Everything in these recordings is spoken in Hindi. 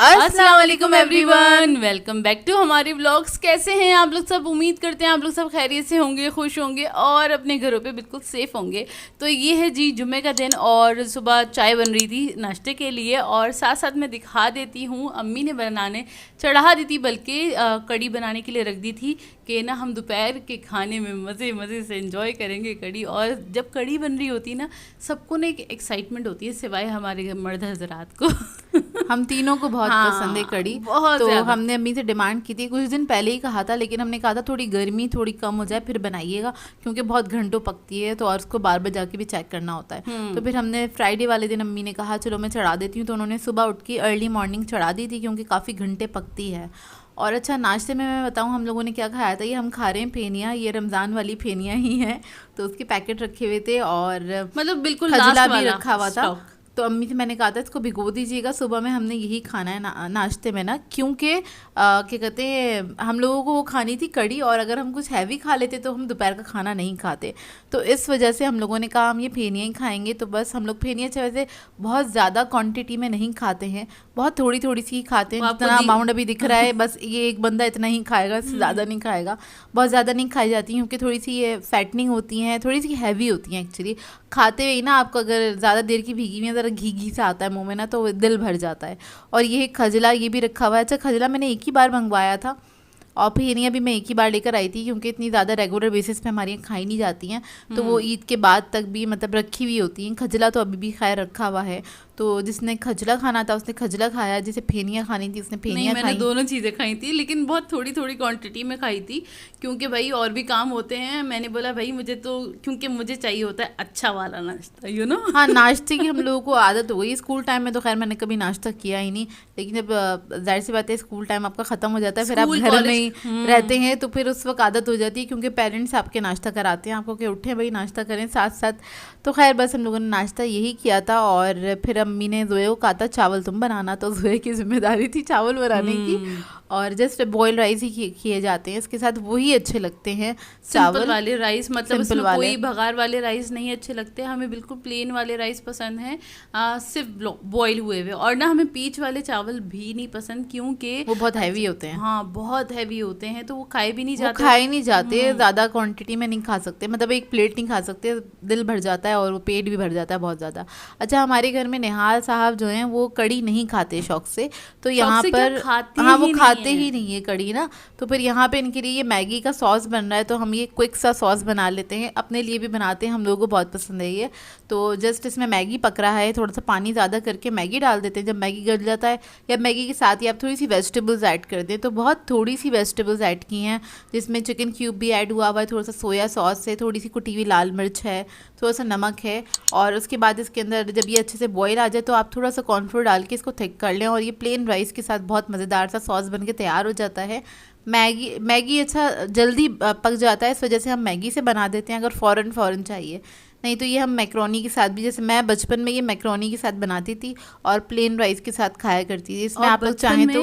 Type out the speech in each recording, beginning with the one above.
अस्सलाम वालेकुम एवरीवन, वेलकम बैक टू हमारे व्लॉग्स। कैसे हैं आप लोग सब? उम्मीद करते हैं आप लोग सब खैरियत से होंगे, खुश होंगे और अपने घरों पे बिल्कुल सेफ होंगे। तो ये है जी जुम्मे का दिन और सुबह चाय बन रही थी नाश्ते के लिए और साथ साथ मैं दिखा देती हूँ, अम्मी ने बनाने चढ़ा दी थी, बल्कि कड़ी बनाने के लिए रख दी थी कि ना हम दोपहर के खाने में मज़े मज़े से एंजॉय करेंगे कड़ी। और जब कड़ी बन रही होती है ना, सबको ना एक एक्साइटमेंट होती है, सिवाय हमारे मर्द हजरात को। हम तीनों को बहुत पसंद है कड़ी। बहुत तो हमने अम्मी से डिमांड की थी, कुछ दिन पहले ही कहा था, लेकिन हमने कहा था थोड़ी गर्मी थोड़ी कम हो जाए फिर बनाइएगा, क्योंकि बहुत घंटों पकती है तो और उसको बार बार जाके भी चेक करना होता है। तो फिर हमने फ्राइडे वाले दिन अम्मी ने कहा चलो मैं चढ़ा देती हूँ, तो उन्होंने सुबह उठ के अर्ली मॉर्निंग चढ़ा दी थी, क्योंकि काफ़ी घंटे पकती है। और अच्छा, नाश्ते में मैं बताऊं हम लोगों ने क्या खाया था। ये हम खा रहे हैं फेनियाँ, ये रमज़ान वाली फेनियाँ ही हैं, तो उसके पैकेट रखे हुए थे और मतलब बिल्कुल खजला भी रखा हुआ था। तो अम्मी से मैंने कहा था इसको भिगो दीजिएगा, सुबह में हमने यही खाना है नाश्ते में ना, क्योंकि क्या कहते हैं, हम लोगों को वो खानी थी कड़ी, और अगर हम कुछ हैवी खा लेते तो हम दोपहर का खाना नहीं खाते। तो इस वजह से हम लोगों ने कहा हम ये फेनियाँ ही खाएंगे। तो बस हम लोग फेनियाँ वैसे बहुत ज़्यादा क्वांटिटी में नहीं खाते हैं, बहुत थोड़ी थोड़ी सी ही खाते हैं। जितना अमाउंट अभी दिख रहा है बस ये एक बंदा इतना ही खाएगा, इससे ज़्यादा नहीं खाएगा। बहुत ज़्यादा नहीं खाई जाती, क्योंकि थोड़ी सी ये फैटनिंग होती हैं, थोड़ी सी हैवी होती हैं एक्चुअली। खाते हुए ना आपको अगर ज़्यादा देर की भीगी हुई ज़रा घी घी सा आता है मुंह में ना, तो दिल भर जाता है। और ये खजला ये भी रखा हुआ है। अच्छा, खजला मैंने एक ही बार मंगवाया था और फेनियाँ भी मैं एक ही बार लेकर आई थी, क्योंकि इतनी ज़्यादा रेगुलर बेसिस पे हमारी यहाँ खाई नहीं जाती हैं, तो वो ईद के बाद तक भी मतलब रखी हुई होती हैं। खजला तो अभी भी खैर रखा हुआ है। तो जिसने खजला खाना था उसने खजला खाया, जिसे फेनियाँ खानी थी उसने फेनियाँ खाई। मैंने दोनों चीज़ें खाई थी, लेकिन बहुत थोड़ी थोड़ी क्वांटिटी में खाई थी, क्योंकि भाई और भी काम होते हैं। मैंने बोला भाई मुझे तो, क्योंकि मुझे चाहिए होता है अच्छा वाला नाश्ता, यू नो। हाँ, नाश्ते की हम लोगों को आदत हो गई। स्कूल टाइम में तो खैर मैंने कभी नाश्ता किया ही नहीं, लेकिन जब जाहिर सी बात है स्कूल टाइम आपका ख़त्म हो जाता है, फिर आप घर में ही रहते हैं, तो फिर उस वक्त आदत हो जाती है, क्योंकि पेरेंट्स आपके नाश्ता कराते हैं आपको कि उठें भाई नाश्ता करें साथ साथ। तो खैर बस हम लोगों ने नाश्ता यही किया था। और फिर अम्मी ने जोए को कहा था चावल तुम बनाना, तो जोए की जिम्मेदारी थी चावल बनाने की। और जस्ट बॉयल राइस ही किए जाते हैं इसके साथ, वही अच्छे लगते हैं चावल वाले राइस, मतलब इसमें कोई भगार वाले राइस नहीं अच्छे लगते हमें, बिल्कुल प्लेन वाले राइस पसंद हैं, सिर्फ बॉयल हुए हुए। और ना हमें पीच वाले चावल भी नहीं पसंद, क्योंकि वो बहुत हैवी होते हैं। हाँ, बहुत हैवी होते हैं, तो वो खाए भी नहीं जाते, खाए नहीं जाते, ज़्यादा क्वांटिटी में नहीं खा सकते, मतलब एक प्लेट नहीं खा सकते, दिल भर जाता है और वो पेट भी भर जाता है बहुत ज़्यादा। अच्छा, हमारे घर में निहाल साहब जो हैं वो कड़ी नहीं खाते शौक से, तो यहाँ पर हाँ वो खाते ही नहीं है कड़ी ना। तो फिर यहाँ पे इनके लिए ये मैगी का सॉस बन रहा है, तो हम ये क्विक सा सॉस बना लेते हैं, अपने लिए भी बनाते हैं, हम लोगों को बहुत पसंद है ये। तो जस्ट इसमें मैगी पक रहा है, थोड़ा सा पानी ज़्यादा करके मैगी डाल देते हैं। जब मैगी गल जाता है, या मैगी के साथ ही आप थोड़ी सी वेजिटेबल्स ऐड कर दें, तो बहुत थोड़ी सी वेजिटेबल्स ऐड की हैं, जिसमें चिकन क्यूब भी ऐड हुआ है, थोड़ा सा सोया सॉस है, थोड़ी सी कुटी हुई लाल मिर्च है, थोड़ा सा नमक है। और उसके बाद इसके अंदर जब ये अच्छे से बॉईल आ जाए, तो आप थोड़ा सा कॉर्नफ्लोर डाल के इसको थिक कर लें, और ये प्लेन राइस के साथ बहुत मज़ेदार सा सॉस बन के तैयार हो जाता है। मैगी अच्छा जल्दी पक जाता है, इस वजह से हम मैगी से बना देते हैं, अगर फ़ौरन चाहिए। नहीं तो ये हम मैक्रोनी के साथ भी, जैसे मैं बचपन में ये मैक्रोनी के साथ बनाती थी और प्लेन राइस के साथ खाया करती थी। इसमें आप लोग चाहें तो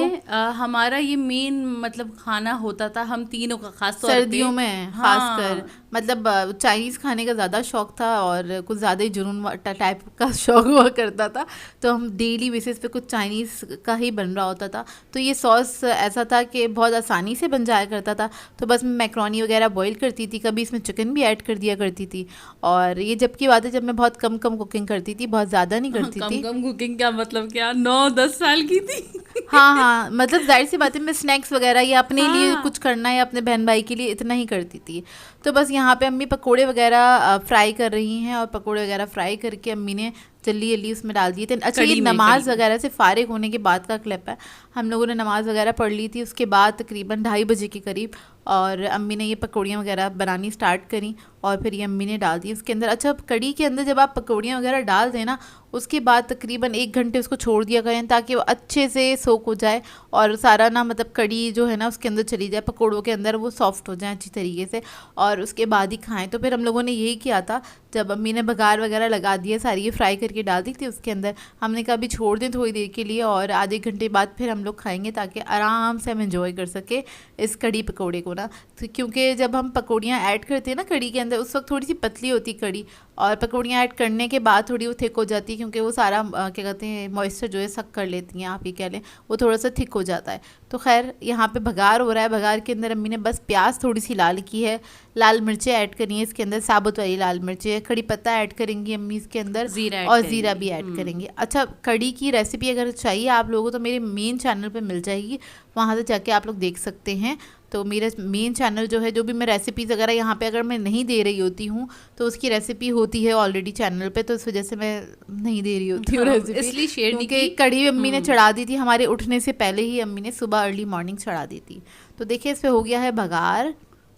हमारा ये मेन मतलब खाना होता था हम तीनों का, खास तौर पे सर्दियों में खासकर, मतलब चाइनीज़ खाने का ज़्यादा शौक़ था और कुछ ज़्यादा ही जुनून टाइप का शौक़ हुआ करता था, तो हम डेली बेसिस पे कुछ चाइनीज़ का ही बन रहा होता था। तो ये सॉस ऐसा था कि बहुत आसानी से बन जाया करता था, तो बस मैं मैक्रोनी वगैरह बॉईल करती थी, कभी इसमें चिकन भी ऐड कर दिया करती थी। और ये जब की बात है जब मैं बहुत कम कुकिंग करती थी, बहुत ज़्यादा नहीं करती थी। कम कुकिंग क्या मतलब, क्या 9-10 साल की थी? हाँ, मतलब जाहिर सी बात है मैं स्नैक्स वगैरह या अपने लिए कुछ करना है, अपने बहन भाई के लिए, इतना ही करती थी। तो बस यहाँ पे अम्मी पकोड़े वगैरह फ्राई कर रही हैं, और पकोड़े वगैरह फ्राई करके अम्मी ने जल्दी उसमें डाल दिए थे। अच्छा, ये नमाज वगैरह से फारिग होने के बाद का क्लिप है। हम लोगों ने नमाज़ वगैरह पढ़ ली थी, उसके बाद तकरीबन 2:30 बजे के करीब, और अम्मी ने ये पकौड़ियाँ वगैरह बनानी स्टार्ट करी, और फिर ये अम्मी ने डाल दी उसके अंदर। अच्छा, कड़ी के अंदर जब आप पकौड़ियाँ वगैरह डाल दें ना, उसके बाद तकरीबन 1 घंटे उसको छोड़ दिया करें, ताकि वो अच्छे से सोक हो जाए और सारा ना मतलब कड़ी जो है ना उसके अंदर चली जाए, पकौड़ों के अंदर वो सॉफ्ट हो जाए अच्छी तरीके से, और उसके बाद ही खाएं। तो फिर हम लोगों ने यही किया था, जब अम्मी ने बघार वगैरह लगा दिया, सारी ये फ्राई करके डाल दी थी उसके अंदर, हमने कहा अभी छोड़ दें थोड़ी देर के लिए, और आधे घंटे बाद फिर हम लोग खाएंगे, ताकि आराम से हम एंजॉय कर सके इस कड़ी पकौड़े को ना। तो क्योंकि जब हम पकौड़ियाँ ऐड करते हैं ना कड़ी के अंदर, अंदर उस वक्त थोड़ी सी पतली होती कड़ी, और पकौड़ियाँ ऐड करने के बाद थोड़ी वो थिक हो जाती है, क्योंकि वो सारा क्या कहते हैं मॉइस्चर जो है सक कर लेती हैं, आप ये कह लें, वो थोड़ा सा थिक हो जाता है। तो खैर यहाँ पे भगार हो रहा है, भगार के अंदर अम्मी ने बस प्याज थोड़ी सी लाल की है, लाल मिर्चें ऐड करनी है इसके अंदर, साबुत वाली लाल मिर्चें, कड़ी पत्ता ऐड करेंगी अम्मी इसके अंदर, और ज़ीरा भी ऐड करेंगे। अच्छा, कड़ी की रेसिपी अगर चाहिए आप लोगों को तो मेरे मेन चैनल पे मिल जाएगी, वहाँ से जाके आप लोग देख सकते हैं। तो मेरा मेन चैनल जो है, जो भी मैं रेसिपीज़ वगैरह यहाँ पे अगर मैं नहीं दे रही होती हूँ तो उसकी रेसिपी होती है ऑलरेडी चैनल पे, तो इस वजह से मैं नहीं दे रही होती हूँ रेसिपी, इसलिए शेयर नहीं की। कड़ी अम्मी ने चढ़ा दी थी हमारे उठने से पहले ही, अम्मी ने सुबह अर्ली मॉर्निंग चढ़ा दी थी। तो देखिए इस पर हो गया है भगार,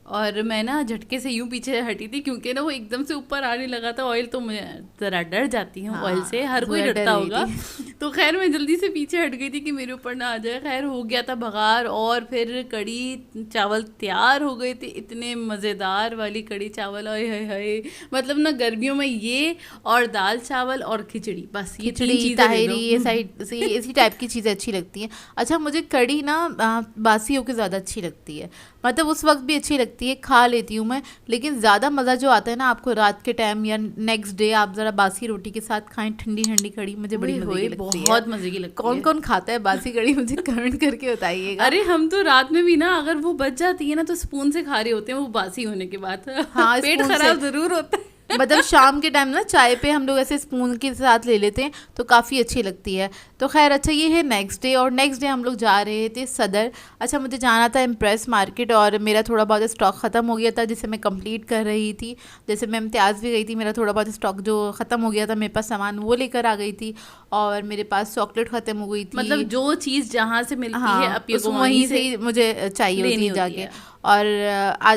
और मैं ना झटके से यूं पीछे हटी थी क्योंकि ना वो एकदम से ऊपर आने लगा था ऑयल, तो मैं ज़रा डर जाती हूँ ऑयल से, हर कोई डरता होगा। तो खैर मैं जल्दी से पीछे हट गई थी कि मेरे ऊपर ना आ जाए। खैर हो गया था भगार, और फिर कड़ी चावल तैयार हो गए थे, इतने मज़ेदार वाली कड़ी चावल, हाय हाय हाय। मतलब ना गर्मियों में ये और दाल चावल और खिचड़ी, बस ये तीन चीज़ें, ताहिरी, ये साइड इसी टाइप की चीज़ें अच्छी लगती हैं। अच्छा, मुझे कड़ी ना बासी होकर ज़्यादा अच्छी लगती है, मतलब उस वक्त भी अच्छी लगती है, खा लेती हूँ मैं, लेकिन ज़्यादा मज़ा जो आता है ना आपको रात के टाइम या नेक्स्ट डे आप ज़रा बासी रोटी के साथ खाएं, ठंडी ठंडी कड़ी, मुझे बड़ी मज़े की लगती है, बहुत मज़े की लगती है। कौन कौन खाता है बासी कड़ी, मुझे कमेंट करके बताइएगा। अरे हम तो रात में भी ना अगर वो बच जाती है ना तो स्पून से खा रहे होते हैं वो बासी होने के बाद। हाँ, पेट खराब ज़रूर होता है। मतलब शाम के टाइम ना चाय पे हम लोग ऐसे स्पून के साथ ले लेते हैं तो काफ़ी अच्छी लगती है। तो खैर अच्छा, ये है नेक्स्ट डे, और नेक्स्ट डे हम लोग जा रहे थे सदर। अच्छा, मुझे जाना था इम्प्रेस मार्केट, और मेरा थोड़ा बहुत स्टॉक ख़त्म हो गया था जिसे मैं कंप्लीट कर रही थी। जैसे मैं इम्तियाज़ भी गई थी, मेरा थोड़ा बहुत स्टॉक जो ख़त्म हो गया था, मेरे पास सामान वो लेकर आ गई थी, और मेरे पास चॉकलेट ख़त्म हो गई थी। मतलब जो चीज़ जहाँ से मिलती है अब वहीं से ही मुझे चाहिए होती है जाके। और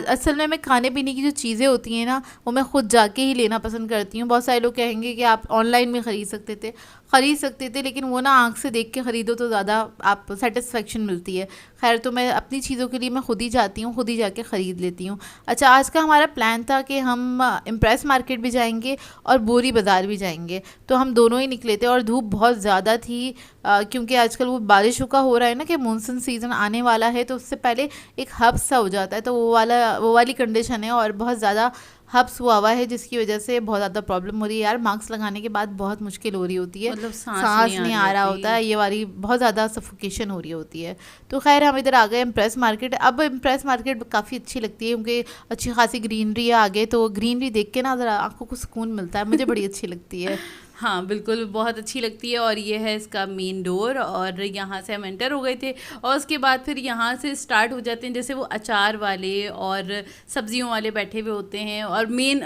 असल में मैं खाने पीने की जो चीज़ें होती हैं ना वो मैं ख़ुद जाके ही लेना पसंद करती हूँ। बहुत सारे लोग कहेंगे कि आप ऑनलाइन में ख़रीद सकते थे, लेकिन वो ना आँख से देख के ख़रीदो तो ज़्यादा आप सेटिस्फेक्शन मिलती है। खैर, तो मैं अपनी चीज़ों के लिए मैं खुद ही जाती हूँ, खुद ही जाके ख़रीद लेती हूँ। अच्छा, आज का हमारा प्लान था कि हम इम्प्रेस मार्केट भी जाएंगे और बोरी बाज़ार भी जाएंगे, तो हम दोनों ही निकले थे, और धूप बहुत ज़्यादा थी क्योंकि आजकल वो बारिशों का हो रहा है ना कि मानसून सीज़न आने वाला है, तो उससे पहले एक हब्स सा हो जाता है, तो वो वाली कंडीशन है, और बहुत ज़्यादा हब्स हुआ है जिसकी वजह से बहुत ज़्यादा प्रॉब्लम हो रही है यार। मास्क लगाने के बाद बहुत मुश्किल हो रही होती है, मतलब सांस नहीं आ रहा होता है, ये वाली बहुत ज़्यादा सफोकेशन हो रही होती है। तो खैर हम इधर आ गए इम्प्रेस मार्केट। अब इम्प्रेस मार्केट काफ़ी अच्छी लगती है क्योंकि अच्छी खासी ग्रीनरी है आगे, तो ग्रीनरी देख के ना ज़रा आंखों को सुकून मिलता है, मुझे बड़ी अच्छी लगती है। हाँ बिल्कुल, बहुत अच्छी लगती है। और ये है इसका मेन डोर, और यहाँ से हम एंटर हो गए थे, और उसके बाद फिर यहाँ से स्टार्ट हो जाते हैं, जैसे वो अचार वाले और सब्जियों वाले बैठे हुए होते हैं, और मेन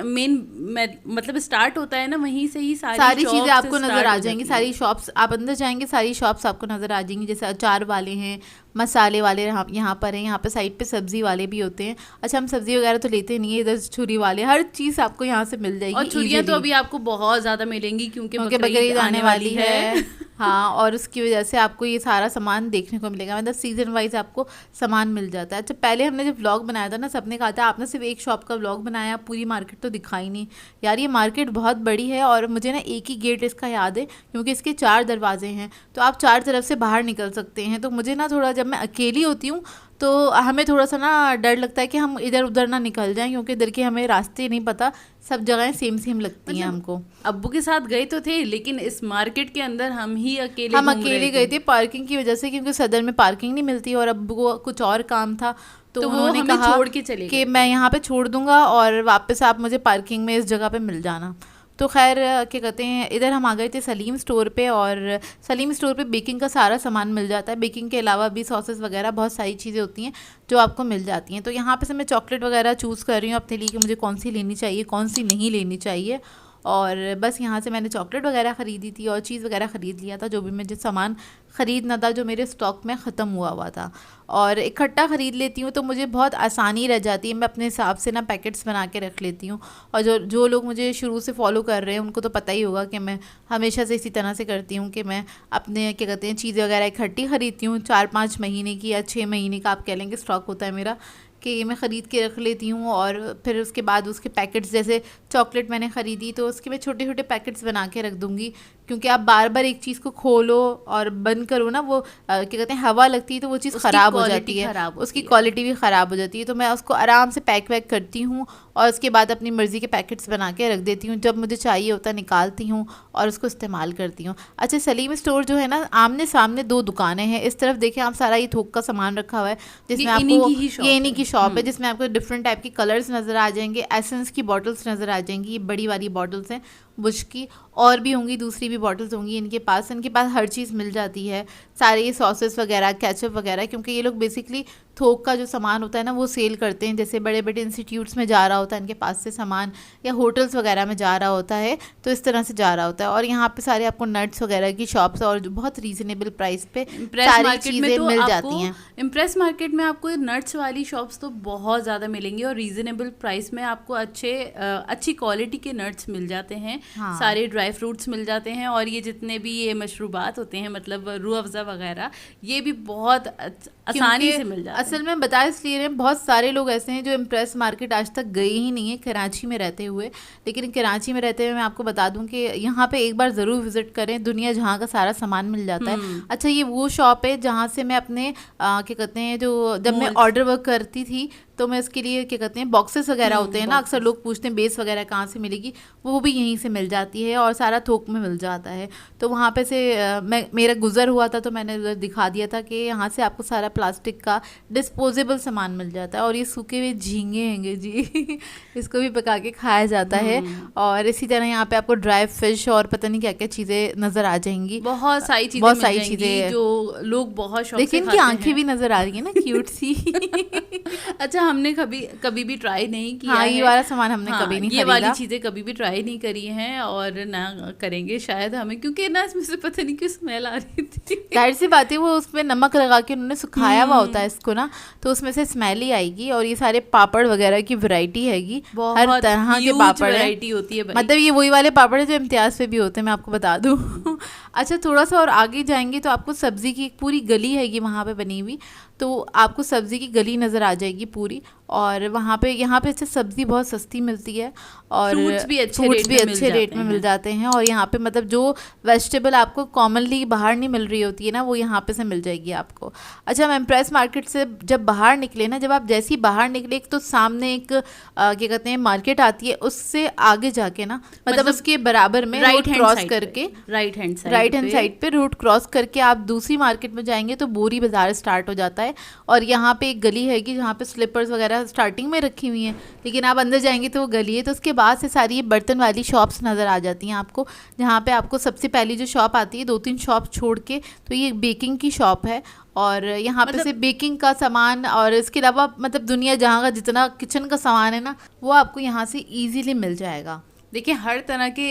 मतलब स्टार्ट होता है ना वहीं से ही सारी चीज़ें आपको नज़र आ जाएंगी, सारी शॉप्स आप अंदर जाएंगे सारी शॉप्स आपको नज़र आ जाएंगी। जैसे अचार वाले हैं, मसाले वाले यहाँ पर हैं, यहाँ पे साइड पे सब्ज़ी वाले भी होते हैं। अच्छा, हम सब्ज़ी वगैरह तो लेते नहीं है, इधर छुरी वाले, हर चीज़ आपको यहाँ से मिल जाएगी। और छुरियाँ तो अभी आपको बहुत ज़्यादा मिलेंगी क्योंकि बकरीद आने वाली है। हाँ, और उसकी वजह से आपको ये सारा सामान देखने को मिलेगा, मतलब सीजन वाइज आपको सामान मिल जाता है। अच्छा, पहले हमने जब व्लॉग बनाया था ना, सबने कहा था आपने सिर्फ एक शॉप का व्लॉग बनाया, पूरी मार्केट तो दिखाई नहीं। यार ये मार्केट बहुत बड़ी है, और मुझे ना एक ही गेट इसका याद है क्योंकि इसके 4 दरवाजे हैं, तो आप 4 तरफ से बाहर निकल सकते हैं। तो मुझे ना थोड़ा, जब मैं अकेली होती हूँ तो हमें थोड़ा सा ना डर लगता है कि हम इधर उधर ना निकल जाएं, क्योंकि इधर के हमें रास्ते नहीं पता, सब जगहें सेम लगती हैं हमको। अब्बू के साथ गए तो थे, लेकिन इस मार्केट के अंदर हम अकेले गए थे पार्किंग की वजह से, क्योंकि सदर में पार्किंग नहीं मिलती, और अब्बू को कुछ और काम था, तो उन्होंने कहा छोड़ के चले कि मैं यहाँ पे छोड़ दूंगा और वापस आप मुझे पार्किंग में इस जगह पे मिल जाना। तो खैर क्या कहते हैं, इधर हम आ गए थे सलीम स्टोर पे, और सलीम स्टोर पे बेकिंग का सारा सामान मिल जाता है। बेकिंग के अलावा भी सॉसेस वगैरह बहुत सारी चीज़ें होती हैं जो आपको मिल जाती हैं। तो यहाँ पे से मैं चॉकलेट वगैरह चूज़ कर रही हूँ अपने लिए कि मुझे कौन सी लेनी चाहिए, कौन सी नहीं लेनी चाहिए। और बस यहाँ से मैंने चॉकलेट वगैरह ख़रीदी थी और चीज़ वगैरह ख़रीद लिया था, जो भी मुझे सामान ख़रीदना था जो मेरे स्टॉक में ख़त्म हुआ था। और इकट्ठा ख़रीद लेती हूँ तो मुझे बहुत आसानी रह जाती है, मैं अपने हिसाब से ना पैकेट्स बना के रख लेती हूँ। और जो लोग मुझे शुरू से फॉलो कर रहे हैं उनको तो पता ही होगा कि मैं हमेशा से इसी तरह से करती हूँ कि मैं अपने क्या कहते हैं चीज़ें वगैरह इकट्ठी ख़रीदती हूँ। 4-5 महीने की या 6 महीने का आप कह लेंगे स्टॉक होता है मेरा, कि ये मैं ख़रीद के रख लेती हूँ। और फिर उसके बाद उसके पैकेट्स, जैसे चॉकलेट मैंने ख़रीदी तो उसके मैं छोटे छोटे पैकेट्स बना के रख दूँगी क्योंकि आप बार बार एक चीज़ को खोलो और बंद करो ना, वो क्या कहते हैं, हवा लगती है तो वो चीज़ ख़राब हो जाती है, उसकी क्वालिटी भी ख़राब हो जाती है। तो मैं उसको आराम से पैक वैक करती हूँ और उसके बाद अपनी मर्ज़ी के पैकेट्स बना के रख देती हूँ। जब मुझे चाहिए होता है निकालती हूँ और उसको इस्तेमाल करती हूँ। अच्छा, सलीम स्टोर जो है ना, आमने सामने 2 दुकानें हैं। इस तरफ देखिए आप, सारा ये थोक का सामान रखा हुआ है, जिसमें आपको ये इन्हीं की शॉप है, जिसमें आपको डिफरेंट टाइप के कलर्स नज़र आ जाएंगे, एसेंस की बॉटल्स नज़र आ जाएंगी। ये बड़ी वाली बॉटल्स हैं बुश की, और भी होंगी, दूसरी भी बॉटल्स होंगी इनके पास हर चीज़ मिल जाती है, सारे ये सॉसेस वगैरह, केचप वगैरह, क्योंकि ये लोग बेसिकली थोक का जो सामान होता है ना वो सेल करते हैं। जैसे बड़े बड़े इंस्टीट्यूट्स में जा रहा होता है इनके पास से सामान, या होटल्स वगैरह में जा रहा होता है, तो इस तरह से जा रहा होता है। और यहाँ पे सारे आपको नट्स वगैरह की शॉप्स और बहुत रीजनेबल प्राइस पे सारी चीज़ें मिल जाती हैं। इम्प्रेस मार्केट में आपको नट्स वाली शॉप्स तो बहुत ज़्यादा मिलेंगी और रीजनेबल प्राइस में आपको अच्छी क्वालिटी के नट्स मिल जाते हैं। हाँ। सारे ड्राई फ्रूट्स मिल जाते हैं, और ये जितने भी ये मशरूबात होते हैं, मतलब रूह अफ़ज़ा वगैरह, ये भी बहुत आसानी से मिल जाते हैं। असल में बता इसलिए रहे, बहुत सारे लोग ऐसे हैं जो इम्प्रेस मार्केट आज तक गए ही नहीं है कराची में रहते हुए, लेकिन कराची में रहते हुए मैं आपको बता दूं कि यहाँ पे एक बार ज़रूर विजिट करें। दुनिया जहाँ का सारा सामान मिल जाता है। अच्छा, ये वो शॉप है जहाँ से मैं अपने क्या कहते हैं, जो जब मैं ऑर्डर वर्क करती थी तो मैं इसके लिए क्या कहते हैं, बॉक्सेस वगैरह होते हैं ना, अक्सर लोग पूछते हैं बेस वगैरह कहाँ से मिलेगी, वो भी यहीं से मिल जाती है और सारा थोक में मिल जाता है। तो वहाँ पे से मेरा गुजर हुआ था तो मैंने उधर दिखा दिया था कि यहाँ से आपको सारा प्लास्टिक का डिस्पोजेबल सामान मिल जाता है। और ये सूखे हुए झींगे हैंगे जी इसको भी पका के खाया जाता है। और इसी तरह यहाँ पे आपको ड्राई फिश और पता नहीं क्या क्या चीज़ें नज़र आ जाएंगी, बहुत सारी चीज़ें जो लोग बहुत शौक से खाते हैं। देखिए इनकी आंखें भी नज़र आ रही है ना, क्यूट सी अच्छा, हमने कभी भी ट्राई नहीं किया। हाँ, ये वाला सामान हमने कभी नहीं ये वाली चीज़ें कभी भी ट्राई नहीं करी हैं और ना करेंगे शायद हमें, क्योंकि ना इसमें से पता नहीं क्यों स्मेल आ रही थी। जाहिर सी बात है, वो उसमें नमक लगा के उन्होंने सुखाया हुआ होता है इसको ना, तो उसमें से स्मेल ही आएगी। और ये सारे पापड़ वगैरह की वैरायटी हैगी, हर तरह के पापड़ वैरायटी होती है। मतलब ये वही वाले पापड़ है जो इम्तियाज़ पे भी होते हैं, मैं आपको बता दूँ अच्छा, थोड़ा सा और आगे जाएंगे तो आपको सब्ज़ी की एक पूरी गली हैगी वहाँ पे बनी हुई, तो आपको सब्ज़ी की गली नज़र आ जाएगी पूरी। और यहाँ पे अच्छा सब्ज़ी बहुत सस्ती मिलती है और फ्रूट्स भी अच्छे रेट में मिल जाते हैं। और यहाँ पे मतलब जो वेजिटेबल आपको कॉमनली बाहर नहीं मिल रही होती है ना, वो यहाँ पे से मिल जाएगी आपको। अच्छा, हम इम्प्रेस मार्केट से जब बाहर निकले ना, जब आप जैसे ही बाहर निकले, एक तो सामने एक क्या कहते हैं मार्केट आती है, उससे आगे जाके ना मतलब उसके बराबर में राइट क्रॉस करके राइट हैंड साइड पे रोड क्रॉस करके आप दूसरी मार्केट में जाएंगे तो बोरी बाजार स्टार्ट हो जाता है। और यहाँ पे एक गली हैगी जहाँ पे स्लीपर्स वगैरह स्टार्टिंग में रखी हुई हैं, लेकिन आप अंदर जाएंगे तो वो गली है। तो उसके बाद से सारी ये बर्तन वाली शॉप्स नज़र आ जाती हैं आपको, जहाँ पे आपको सबसे पहली जो शॉप आती है 2-3 शॉप छोड़ के, तो ये बेकिंग की शॉप है। और यहाँ पे से बेकिंग का सामान और इसके अलावा मतलब दुनिया जहाँ का जितना किचन का सामान है ना, वो आपको यहाँ से ईजीली मिल जाएगा। देखिए, हर तरह के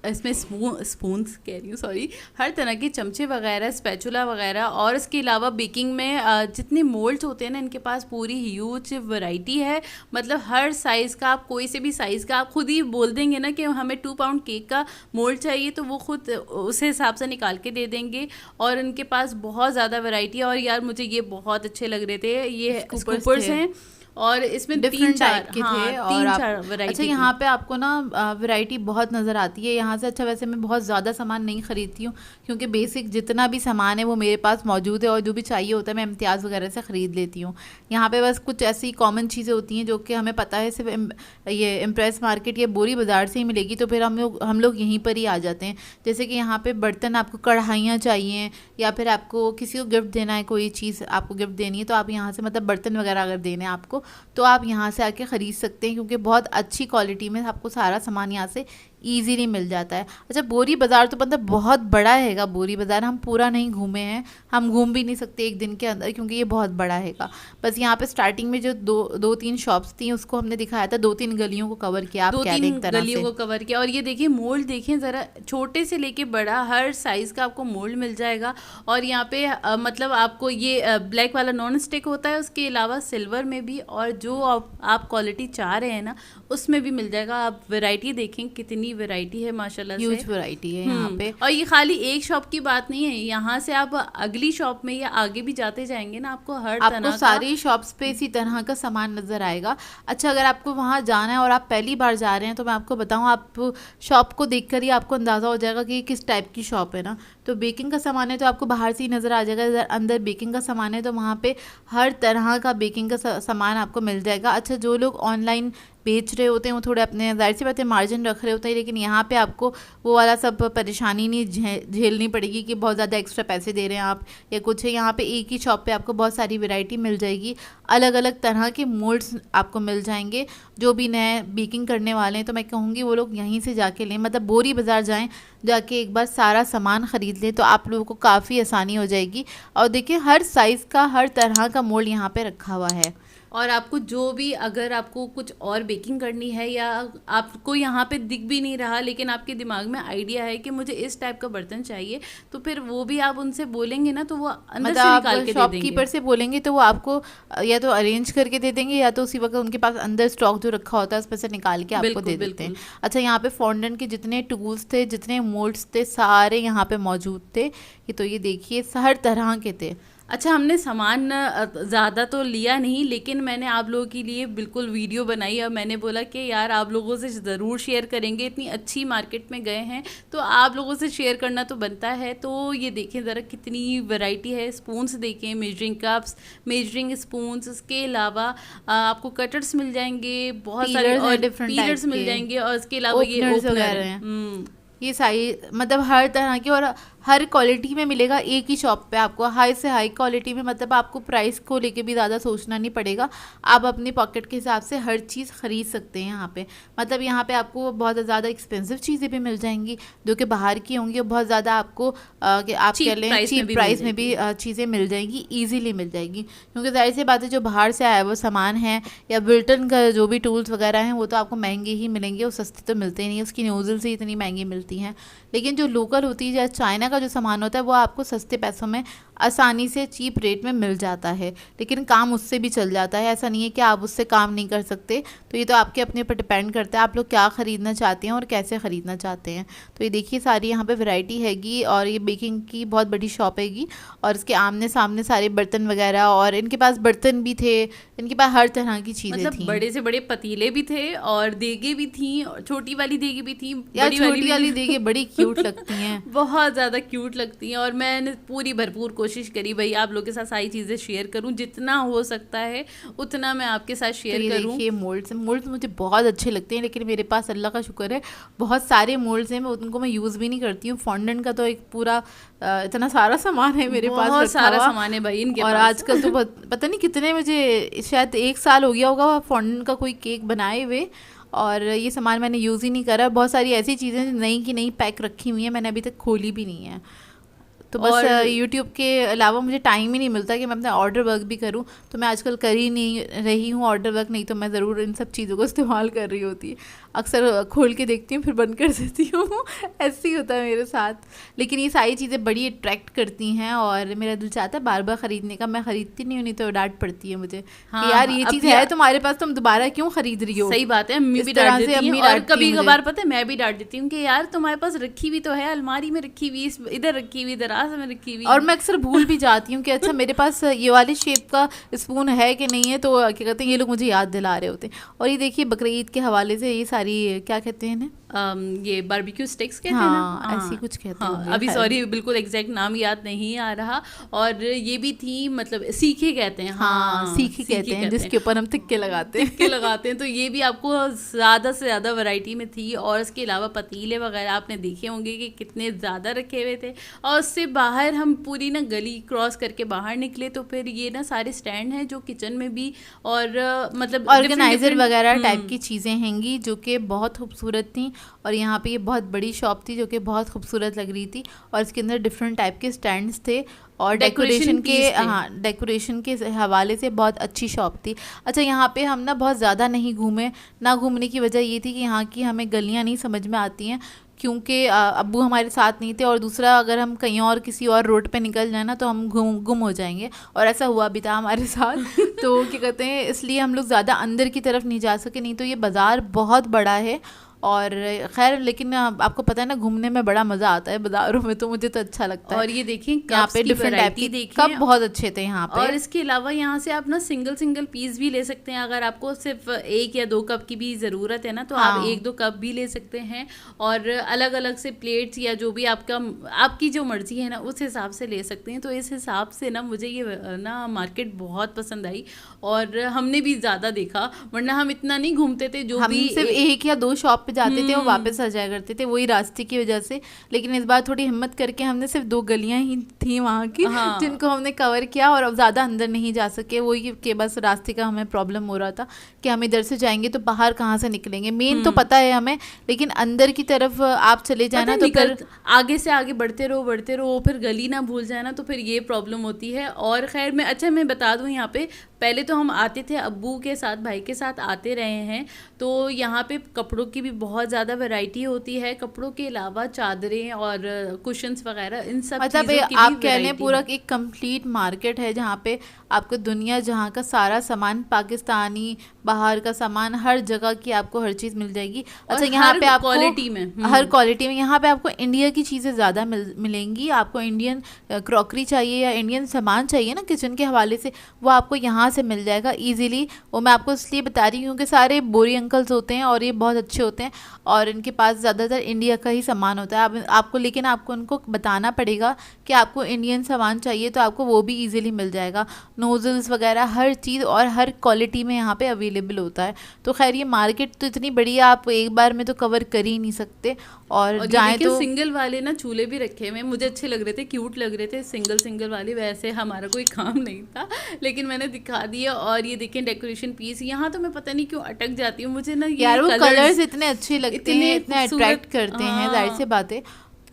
इसमें स्पून्स कह रही हूँ, सॉरी, हर तरह के चमचे वगैरह, स्पैचुला वगैरह, और इसके अलावा बेकिंग में जितने मोल्ड्स होते हैं ना, इनके पास पूरी ह्यूज वैरायटी है। मतलब हर साइज़ का, आप कोई से भी साइज़ का आप खुद ही बोल देंगे ना कि हमें 2 पाउंड केक का मोल्ड चाहिए, तो वो खुद उस हिसाब से निकाल के दे देंगे। और इनके पास बहुत ज़्यादा वैरायटी है। और यार मुझे ये बहुत अच्छे लग रहे थे, ये स्कूपर्स हैं और इसमें डिफरेंट टाइप के हाँ, थे और 3-4 वैरायटी। अच्छा, यहाँ पे आपको ना वैरायटी बहुत नज़र आती है यहाँ से। अच्छा, वैसे मैं बहुत ज़्यादा सामान नहीं ख़रीदती हूँ, क्योंकि बेसिक जितना भी सामान है वो मेरे पास मौजूद है, और जो भी चाहिए होता है मैं इम्तियाज़ वगैरह से ख़रीद लेती हूँ। यहाँ पे बस कुछ ऐसी कॉमन चीज़ें होती हैं जो कि हमें पता है सिर्फ ये इम्प्रेस मार्केट या बोरी बाज़ार से ही मिलेगी, तो फिर हम लोग यहीं पर ही आ जाते हैं। जैसे कि यहाँ पर बर्तन, आपको कढ़ाइयाँ चाहिए या फिर आपको किसी को गिफ्ट देना है, कोई चीज़ आपको गिफ्ट देनी है, तो आप यहाँ से मतलब बर्तन वगैरह अगर देने हैं आपको, तो आप यहाँ से आके ख़रीद सकते हैं, क्योंकि बहुत अच्छी क्वालिटी में आपको सारा सामान यहाँ से ईजीली मिल जाता है। अच्छा, बोरी बाज़ार तो मतलब बहुत बड़ा हैगा। बोरी बाज़ार हम पूरा नहीं घूमे हैं, हम घूम भी नहीं सकते एक दिन के अंदर, क्योंकि ये बहुत बड़ा हैगा। बस यहाँ पे स्टार्टिंग में जो 2-3 शॉप्स थी उसको हमने दिखाया था, 2-3 गलियों को कवर किया। आप 2-3 गलियों को कवर किया। और ये देखिए मोल्ड देखें ज़रा, छोटे से लेके बड़ा हर साइज़ का आपको मोल्ड मिल जाएगा। और यहाँ पे मतलब आपको ये ब्लैक वाला नॉन स्टिक होता है, उसके अलावा सिल्वर में भी, और जो आप क्वालिटी चाह रहे हैं ना उसमें भी मिल जाएगा। आप वैरायटी देखें कितनी इतनी वैरायटी है माशाल्लाह से, ह्यूज वैरायटी है यहाँ पे। और ये खाली एक शॉप की बात नहीं है, यहाँ से आप अगली शॉप में या आगे भी जाते जाएंगे ना, आपको हर तरह आपको सारी शॉप्स पे इसी तरह का सामान नजर आएगा। अच्छा, अगर आपको वहाँ जाना है और आप पहली बार जा रहे हैं तो मैं आपको बताऊँ, आप शॉप को देखकर ही आपको अंदाज़ा हो जाएगा कि किस टाइप की शॉप है ना। तो बेकिंग का सामान है तो आपको बाहर से ही नज़र आ जाएगा, इधर अंदर बेकिंग का सामान है तो वहाँ पे हर तरह का बेकिंग का सामान आपको मिल जाएगा। अच्छा, जो लोग ऑनलाइन बेच रहे होते हैं वो थोड़े अपने जाहिर सी बात है मार्जिन रख रहे होते हैं, लेकिन यहाँ पे आपको वो वाला सब परेशानी नहीं झेलनी पड़ेगी कि बहुत ज़्यादा एक्स्ट्रा पैसे दे रहे हैं आप या कुछ है। यहाँ पे एक ही शॉप पे आपको बहुत सारी वैरायटी मिल जाएगी, अलग अलग तरह के मोल्ड्स आपको मिल जाएंगे। जो भी नए बेकिंग करने वाले हैं तो मैं कहूँगी वो लोग यहीं से जाके लें, मतलब बोरी बाज़ार जाएँ, जाके एक बार सारा सामान ख़रीद लें तो आप लोगों को काफ़ी आसानी हो जाएगी। और देखिए हर साइज़ का हर तरह का मोल्ड यहाँ पे रखा हुआ है। और आपको जो भी, अगर आपको कुछ और बेकिंग करनी है या आपको यहाँ पे दिख भी नहीं रहा लेकिन आपके दिमाग में आइडिया है कि मुझे इस टाइप का बर्तन चाहिए, तो फिर वो भी आप उनसे बोलेंगे ना तो वो अंदर से निकाल के दे देंगे। शॉपकीपर से बोलेंगे तो वो आपको या तो अरेंज करके दे देंगे या तो उसी वक्त उनके पास अंदर स्टॉक जो रखा होता है उसमें से निकाल के आपको दे देते हैं। अच्छा, यहाँ पे फॉन्डेंट के जितने टूल्स थे, जितने मोल्ड्स थे, सारे यहाँ पे मौजूद थे। तो ये देखिए हर तरह के थे। अच्छा, हमने सामान ज़्यादा तो लिया नहीं, लेकिन मैंने आप लोगों के लिए बिल्कुल वीडियो बनाई और मैंने बोला कि यार आप लोगों से ज़रूर शेयर करेंगे, इतनी अच्छी मार्केट में गए हैं तो आप लोगों से शेयर करना तो बनता है। तो ये देखें ज़रा कितनी वैरायटी है। स्पून्स देखें, मेजरिंग कप्स, मेजरिंग स्पून्स, इसके अलावा आपको कटर्स मिल जाएंगे, बहुत सारे और पीलर्स मिल जाएंगे, और इसके अलावा ये ओपनर है, ये सारी मतलब हर तरह की, और हर क्वालिटी में मिलेगा एक ही शॉप पे आपको, हाई से हाई क्वालिटी में। मतलब आपको प्राइस को लेके भी ज़्यादा सोचना नहीं पड़ेगा, आप अपनी पॉकेट के हिसाब से हर चीज़ ख़रीद सकते हैं यहाँ पे। मतलब यहाँ पे आपको बहुत ज़्यादा एक्सपेंसिव चीज़ें भी मिल जाएंगी जो कि बाहर की होंगी, और बहुत ज़्यादा आपको आप कह लें चीप प्राइस में भी चीज़ें मिल जाएंगी, ईजीली मिल जाएगी। क्योंकि जाहिर सी बात है जो बाहर से आया वो सामान है या बिल्टन का जो भी टूल्स वगैरह हैं वो तो आपको महंगे ही मिलेंगे, वो सस्ते तो मिलते ही नहीं, उसकी नोज़ल्स ही इतनी महंगी मिलती हैं। लेकिन जो लोकल होती है या चाइना का जो सामान होता है वो आपको सस्ते पैसों में आसानी से चीप रेट में मिल जाता है, लेकिन काम उससे भी चल जाता है। ऐसा नहीं है कि आप उससे काम नहीं कर सकते। तो ये तो आपके अपने पर डिपेंड करता है आप लोग क्या ख़रीदना चाहते हैं और कैसे ख़रीदना चाहते हैं। तो ये देखिए सारी यहाँ पे वैरायटी हैगी, और ये बेकिंग की बहुत बड़ी शॉप हैगी, और इसके आमने सामने सारे बर्तन वगैरह, और इनके पास बर्तन भी थे, इनके पास हर तरह की चीज़ें मतलब थी। बड़े से बड़े पतीले भी थे और देगे भी थी, और छोटी वाली देगे भी थी, छोटी वाली देगे बड़ी क्यूट लगती हैं बहुत ज़्यादा क्यूट लगती हैं। और मैंने पूरी भरपूर कोशिश करी भाई आप लोगों के साथ सारी चीज़ें शेयर करूं, जितना हो सकता है उतना मैं आपके साथ शेयर करूं। देखिए मोल्ड्स मुझे बहुत अच्छे लगते हैं, लेकिन मेरे पास अल्लाह का शुक्र है बहुत सारे मोल्ड्स हैं, उनको मैं यूज़ भी नहीं करती हूँ। फॉन्डेंट का तो एक पूरा इतना सारा सामान है मेरे पास, बहुत सारा सामान है भाई इनके और पास। आजकल तो पता नहीं कितने, मुझे शायद 1 साल हो गया होगा फॉन्डेंट का कोई केक बनाए हुए, और ये सामान मैंने यूज़ ही नहीं करा। बहुत सारी ऐसी चीज़ें नई की नई पैक रखी हुई हैं, मैंने अभी तक खोली भी नहीं है। तो बस यूट्यूब के अलावा मुझे टाइम ही नहीं मिलता कि मैं अपना ऑर्डर वर्क भी करूं, तो मैं आजकल कर ही नहीं रही हूं ऑर्डर वर्क, नहीं तो मैं ज़रूर इन सब चीज़ों को इस्तेमाल कर रही होती। अक्सर खोल के देखती हूँ फिर बंद कर देती हूँ ऐसे ही होता है मेरे साथ। लेकिन ये सारी चीज़ें बड़ी अट्रैक्ट करती हैं और मेरा दिल चाहता है बार बार ख़रीदने का। मैं ख़रीदती नहीं हूँ, नहीं तो डांट पड़ती है मुझे कि यार ये चीज़ है तुम्हारे पास, तुम दोबारा क्यों ख़रीद रही हो। सही बात है, अम्मी भी डांट देती हैं, और कभी कभार पता है मैं भी डांट देती हूँ कि यार तुम्हारे पास रखी हुई तो है, अलमारी में रखी हुई, इधर रखी हुई, दराज में रखी हुई। और मैं अक्सर भूल भी जाती हूँ कि अच्छा मेरे पास ये वाली शेप का स्पून है कि नहीं है, तो क्या कहते हैं ये लोग मुझे याद दिला रहे होते हैं। और ये देखिए बकरीद के हवाले से ये सारी क्या कहते हैं इन्हें, ये बारबेक्यू स्टिक्स कहते हैं ना, ऐसी कुछ कहते हैं। अभी सॉरी बिल्कुल एग्जैक्ट नाम याद नहीं आ रहा। और ये भी थी, मतलब सीखे कहते हैं, सीखे कहते हैं जिसके ऊपर हम तिक्के लगाते हैं। तो ये भी आपको ज़्यादा से ज़्यादा वैरायटी में थी। और इसके अलावा पतीले वगैरह आपने देखे होंगे कि कितने ज़्यादा रखे हुए थे। और उससे बाहर हम पूरी ना गली क्रॉस करके बाहर निकले तो फिर ये ना सारे स्टैंड हैं जो किचन में भी, और मतलब ऑर्गेनाइजर वगैरह टाइप की चीज़ें हैंगी जो कि बहुत खूबसूरत थी। और यहाँ पे ये बहुत बड़ी शॉप थी जो कि बहुत खूबसूरत लग रही थी, और इसके अंदर डिफरेंट टाइप के स्टैंड्स थे और डेकोरेशन के हवाले से बहुत अच्छी शॉप थी। अच्छा, यहाँ पे हम ना बहुत ज़्यादा नहीं घूमे, ना घूमने की वजह ये थी कि यहाँ की हमें गलियाँ नहीं समझ में आती हैं, क्योंकि अब्बू हमारे साथ नहीं थे, और दूसरा अगर हम कहीं और किसी और रोड पे निकल जाए ना तो हम गुम हो जाएंगे, और ऐसा हुआ भी था हमारे साथ। तो क्या कहते हैं, इसलिए हम लोग ज़्यादा अंदर की तरफ नहीं जा सके। नहीं तो ये बाज़ार बहुत बड़ा है और खैर लेकिन आपको पता है ना, घूमने में बड़ा मजा आता है बाजारों में, तो मुझे तो अच्छा लगता है। और ये देखिए यहाँ पे डिफरेंट टाइप के कप बहुत अच्छे थे यहाँ पे। और इसके अलावा यहाँ से आप ना सिंगल पीस भी ले सकते हैं। अगर आपको सिर्फ 1 या 2 कप की भी ज़रूरत है ना, तो आप 1-2 कप भी ले सकते हैं। और अलग अलग से प्लेट्स या जो भी आपकी जो मर्जी है ना, उस हिसाब से ले सकते हैं। तो इस हिसाब से ना मुझे ये ना मार्केट बहुत पसंद आई, और हमने भी ज़्यादा देखा, वरना हम इतना नहीं घूमते थे। जो हम भी सिर्फ 1 या 2 शॉप पे जाते थे, वो वापस आ जाया करते थे, वही रास्ते की वजह से। लेकिन इस बार थोड़ी हिम्मत करके हमने सिर्फ 2 गलियां ही थी वहाँ की, जिनको हमने कवर किया, और अब ज़्यादा अंदर नहीं जा सके। वही कि बस रास्ते का हमें प्रॉब्लम हो रहा था कि हम इधर से जाएंगे तो बाहर कहाँ से निकलेंगे। मेन तो पता है हमें, लेकिन अंदर की तरफ आप चले जाना तो फिर आगे से आगे बढ़ते रहो, फिर गली ना भूल जाना, तो फिर ये प्रॉब्लम होती है। और खैर मैं बता दूं, यहाँ पे पहले तो हम आते थे अब्बू के साथ, भाई के साथ आते रहे हैं, तो यहाँ पे कपड़ों की भी बहुत ज़्यादा वैरायटी होती है। कपड़ों के अलावा चादरें और कुशन्स वगैरह, इन सब मतलब चीज़ों की आप कह लें पूरा एक कंप्लीट मार्केट है, जहाँ पे आपको दुनिया जहाँ का सारा सामान, पाकिस्तानी, बाहर का सामान, हर जगह की आपको हर चीज़ मिल जाएगी। अच्छा, यहाँ पे आपको क्वालिटी में, हर क्वालिटी में यहाँ पे आपको इंडिया की चीज़ें ज़्यादा मिलेंगी। आपको इंडियन क्रॉकरी चाहिए या इंडियन सामान चाहिए ना किचन के हवाले से, वो आपको यहाँ से मिल जाएगा इजीली। वो मैं आपको इसलिए बता रही हूँ कि सारे बोरी अंकल्स होते हैं और ये बहुत अच्छे होते हैं, और इनके पास ज़्यादातर इंडिया का ही सामान होता है। लेकिन आपको उनको बताना पड़ेगा कि आपको इंडियन सामान चाहिए, तो आपको वो भी इजीली मिल जाएगा। नोज़ल्स वगैरह हर चीज़ और हर क्वालिटी में यहाँ पे अवेलेबल होता है। तो खैर ये मार्केट तो इतनी बड़ी है, आप एक बार में तो कवर कर ही नहीं सकते। और जाएँ तो सिंगल वाले ना चूल्हे भी रखे हुए, मुझे अच्छे लग रहे थे, क्यूट लग रहे थे सिंगल वाले। वैसे हमारा कोई काम नहीं था, लेकिन मैंने दिखा दिया। और ये देखें डेकोरेशन पीस, यहाँ तो मैं पता नहीं क्यों अटक जाती हूँ, मुझे ना यार वो कलर्स इतने अच्छे लगते हैं, इतने अट्रैक्ट करते हैं, जाहिर सी बात है।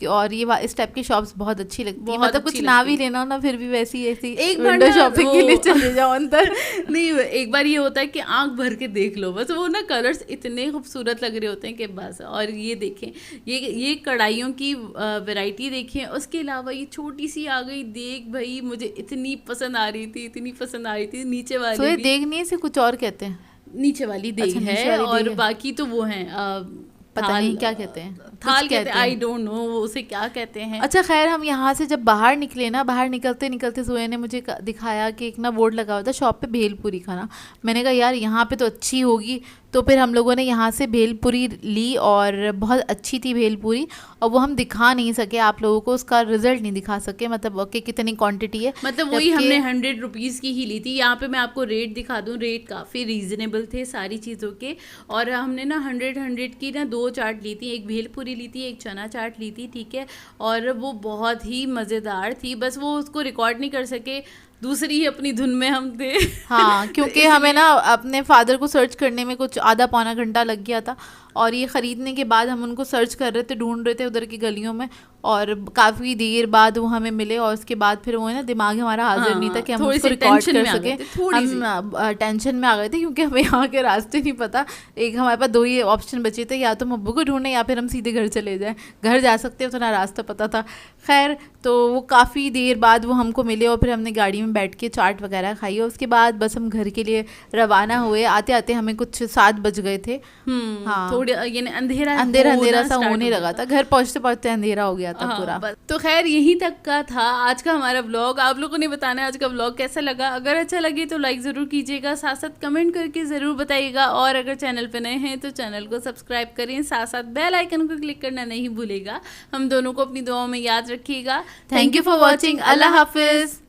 और ये इस टाइप की शॉप्स बहुत अच्छी लगती है, मतलब कुछ ना भी लेना हो ना, फिर भी वैसी एक विंडो शॉपिंग के लिए चले जाओ अंदर। नहीं, एक बार ये होता है कि आंख भर के देख लो बस, वो ना कलर्स इतने खूबसूरत लग रहे होते हैं कि बस। और ये देखें, ये कढ़ाइयों की वैरायटी देखें। उसके अलावा ये छोटी सी आ गई देग, भाई मुझे इतनी पसंद आ रही थी। नीचे वाली देग नहीं, इसे कुछ और कहते हैं, नीचे वाली देग है, और बाकी तो वो है पता नहीं क्या कहते हैं, थाल कहते हैं, आई डोंट नो उसे क्या कहते हैं। अच्छा खैर, हम यहाँ से जब बाहर निकले ना, बाहर निकलते सोया ने मुझे दिखाया कि एक ना बोर्ड लगा हुआ था शॉप पे भेलपूरी खाना। मैंने कहा यार यहाँ पे तो अच्छी होगी, तो फिर हम लोगों ने यहाँ से भेलपूरी ली, और बहुत अच्छी थी भेलपूरी। और वो हम दिखा नहीं सके आप लोगों को, उसका रिजल्ट नहीं दिखा सके, मतलब ओके कितनी क्वांटिटी है, मतलब वही हमने 100 रुपीज़ की ही ली थी। यहाँ पे मैं आपको रेट दिखा दूँ, रेट काफ़ी रीज़नेबल थे सारी चीज़ों के। और हमने ना 100 की ना 2 चाट ली थी, एक भेलपूरी ली थी, एक चना चाट ली थी, ठीक है। और वो बहुत ही मज़ेदार थी, बस वो उसको रिकॉर्ड नहीं कर सके, दूसरी ही अपनी धुन में हम थे। हाँ, क्योंकि हमें ना अपने फादर को सर्च करने में कुछ आधा पौना घंटा लग गया था, और ये ख़रीदने के बाद हम उनको सर्च कर रहे थे, ढूंढ रहे थे उधर की गलियों में, और काफ़ी देर बाद वो हमें मिले। और उसके बाद फिर वो है ना, दिमाग हमारा हाजिर नहीं था कि हम उसको रिकॉर्ड कर सके। हम टेंशन में आ गए थे, क्योंकि हमें यहाँ के रास्ते नहीं पता। एक हमारे पास 2 ही ऑप्शन बचे थे, या तो हम अब्बू को ढूंढें या फिर हम सीधे घर चले जाएँ। घर जा सकते हैं, उतना रास्ता पता था। खैर, तो वो काफ़ी देर बाद वो हमको मिले, और फिर हमने गाड़ी में बैठ के चाट वगैरह खाई, और उसके बाद बस हम घर के लिए रवाना हुए। आते आते हमें कुछ 7 बज गए थे। हाँ, थोड़ा यानी अंधेरा सा होने लगा था, घर पहुंचते अंधेरा हो गया था पूरा। तो खैर यहीं तक का था आज का हमारा व्लॉग। आप लोगों ने बताना है आज का व्लॉग कैसा लगा। अगर अच्छा लगे तो लाइक ज़रूर कीजिएगा, साथ साथ कमेंट करके ज़रूर बताइएगा, और अगर चैनल पे नए हैं तो चैनल को सब्सक्राइब करें, साथ साथ बेल आइकन को क्लिक करना नहीं भूलेगा। हम दोनों को अपनी दुआओं में याद रखिएगा। Thank you for watching. अल्लाह हाफिज़।